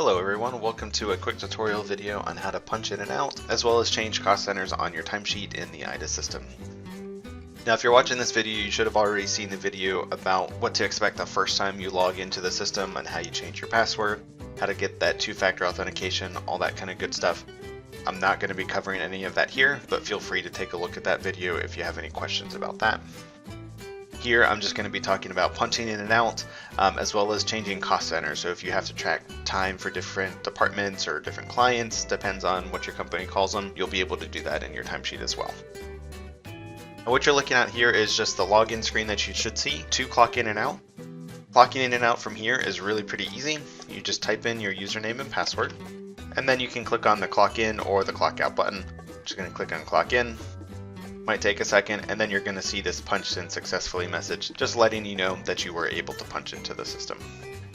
Hello everyone, welcome to a quick tutorial video on how to punch in and out, as well as change cost centers on your timesheet in the IDA system. Now if you're watching this video, you should have already seen the video about what to expect the first time you log into the system and how you change your password, how to get that two-factor authentication, all that kind of good stuff. I'm not going to be covering any of that here, but feel free to take a look at that video if you have any questions about that. Here I'm just going to be talking about punching in and out, as well as changing cost centers. So if you have to track time for different departments or different clients, depends on what your company calls them, you'll be able to do that in your timesheet as well. And what you're looking at here is just the login screen that you should see to clock in and out. Clocking in and out from here is really pretty easy. You just type in your username and password, and then you can click on the clock in or the clock out button. Just going to click on clock in. Might take a second, and then you're going to see this punched in successfully message, just letting you know that you were able to punch into the system.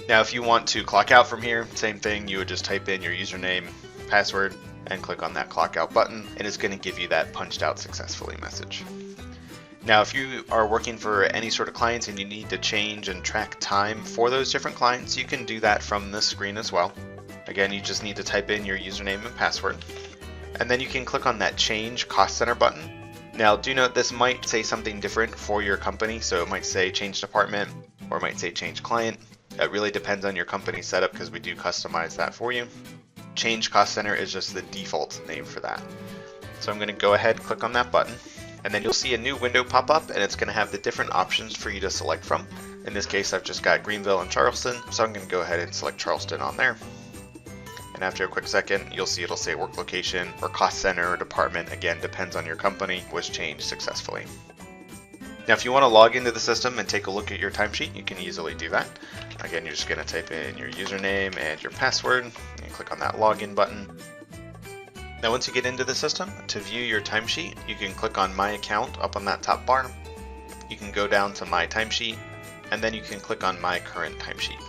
Now if you want to clock out from here, same thing, you would just type in your username, password, and click on that clock out button, and it's going to give you that punched out successfully message. Now if you are working for any sort of clients and you need to change and track time for those different clients, you can do that from this screen as well. Again, you just need to type in your username and password, and then you can click on that change cost center button. Now do note this might say something different for your company, so it might say change department or it might say change client. It really depends on your company setup because we do customize that for you. Change cost center is just the default name for that. So I'm going to go ahead, click on that button, and then you'll see a new window pop up, and it's going to have the different options for you to select from. In this case I've just got Greenville and Charleston, so I'm going to go ahead and select Charleston on there. And after a quick second, you'll see it'll say work location or cost center or department, again depends on your company, was changed successfully. Now if you want to log into the system and take a look at your timesheet, you can easily do that. Again, you're just going to type in your username and your password and click on that login button. Now once you get into the system, to view your timesheet, you can click on My Account up on that top bar. You can go down to My Timesheet, and then you can click on My Current Timesheet.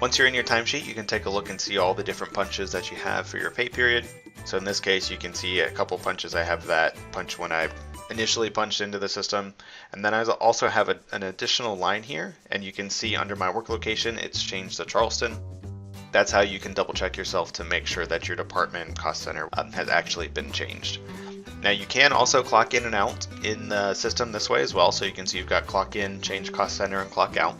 Once you're in your timesheet, you can take a look and see all the different punches that you have for your pay period. So in this case, you can see a couple punches. I have that punch when I initially punched into the system, and then I also have an additional line here, and you can see under my work location, it's changed to Charleston. That's how you can double check yourself to make sure that your department cost center has actually been changed. Now you can also clock in and out in the system this way as well. So you can see you've got clock in, change cost center, and clock out.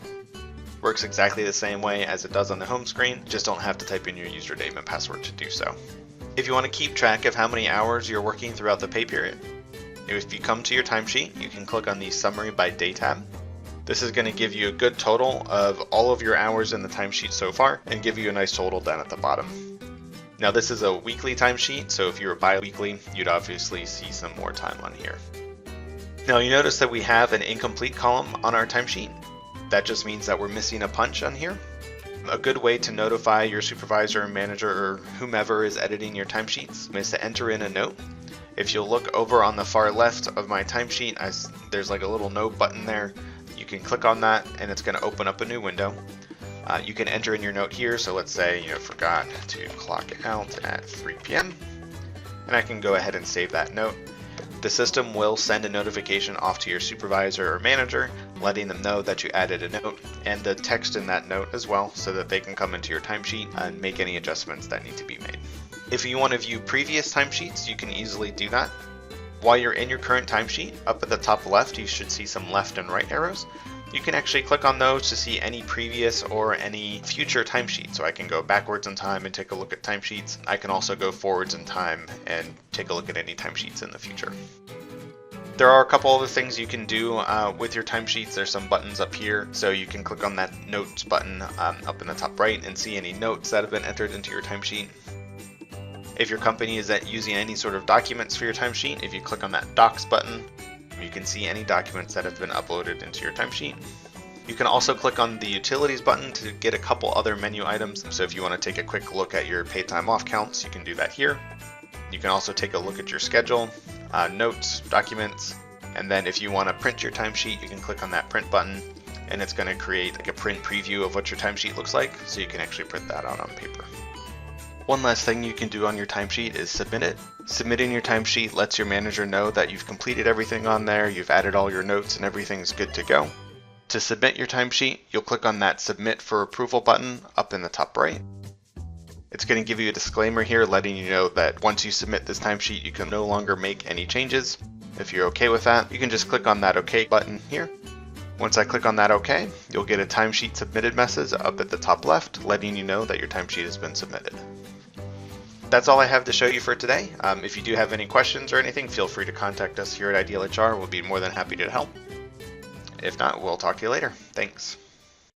Works exactly the same way as it does on the home screen, just don't have to type in your username and password to do so. If you want to keep track of how many hours you're working throughout the pay period, if you come to your timesheet, you can click on the Summary by Day tab. This is going to give you a good total of all of your hours in the timesheet so far and give you a nice total down at the bottom. Now this is a weekly timesheet, so if you were bi-weekly, you'd obviously see some more time on here. Now you notice that we have an incomplete column on our timesheet. That just means that we're missing a punch on here. A good way to notify your supervisor, manager, or whomever is editing your timesheets is to enter in a note. If you'll look over on the far left of my timesheet, there's like a little note button there. You can click on that and it's going to open up a new window. You can enter in your note here, so let's say forgot to clock out at 3 p.m. and I can go ahead and save that note. The system will send a notification off to your supervisor or manager, letting them know that you added a note and the text in that note as well, so that they can come into your timesheet and make any adjustments that need to be made. If you want to view previous timesheets, you can easily do that. While you're in your current timesheet, up at the top left, you should see some left and right arrows. You can actually click on those to see any previous or any future timesheets. So I can go backwards in time and take a look at timesheets. I can also go forwards in time and take a look at any timesheets in the future. There are a couple other things you can do with your timesheets. There's some buttons up here, so you can click on that notes button up in the top right and see any notes that have been entered into your timesheet. If your company is using any sort of documents for your timesheet, if you click on that docs button, you can see any documents that have been uploaded into your timesheet. You can also click on the utilities button to get a couple other menu items. So if you want to take a quick look at your paid time off counts, you can do that here. You can also take a look at your schedule, notes, documents, and then if you want to print your timesheet, you can click on that print button and it's going to create like a print preview of what your timesheet looks like, so you can actually print that out on paper. One last thing you can do on your timesheet is submit it. Submitting your timesheet lets your manager know that you've completed everything on there, you've added all your notes, and everything's good to go. To submit your timesheet, you'll click on that Submit for Approval button up in the top right. It's going to give you a disclaimer here letting you know that once you submit this timesheet, you can no longer make any changes. If you're okay with that, you can just click on that OK button here. Once I click on that OK, you'll get a timesheet submitted message up at the top left letting you know that your timesheet has been submitted. That's all I have to show you for today. If you do have any questions or anything, feel free to contact us here at Ideal HR. We'll be more than happy to help. If not, we'll talk to you later. Thanks.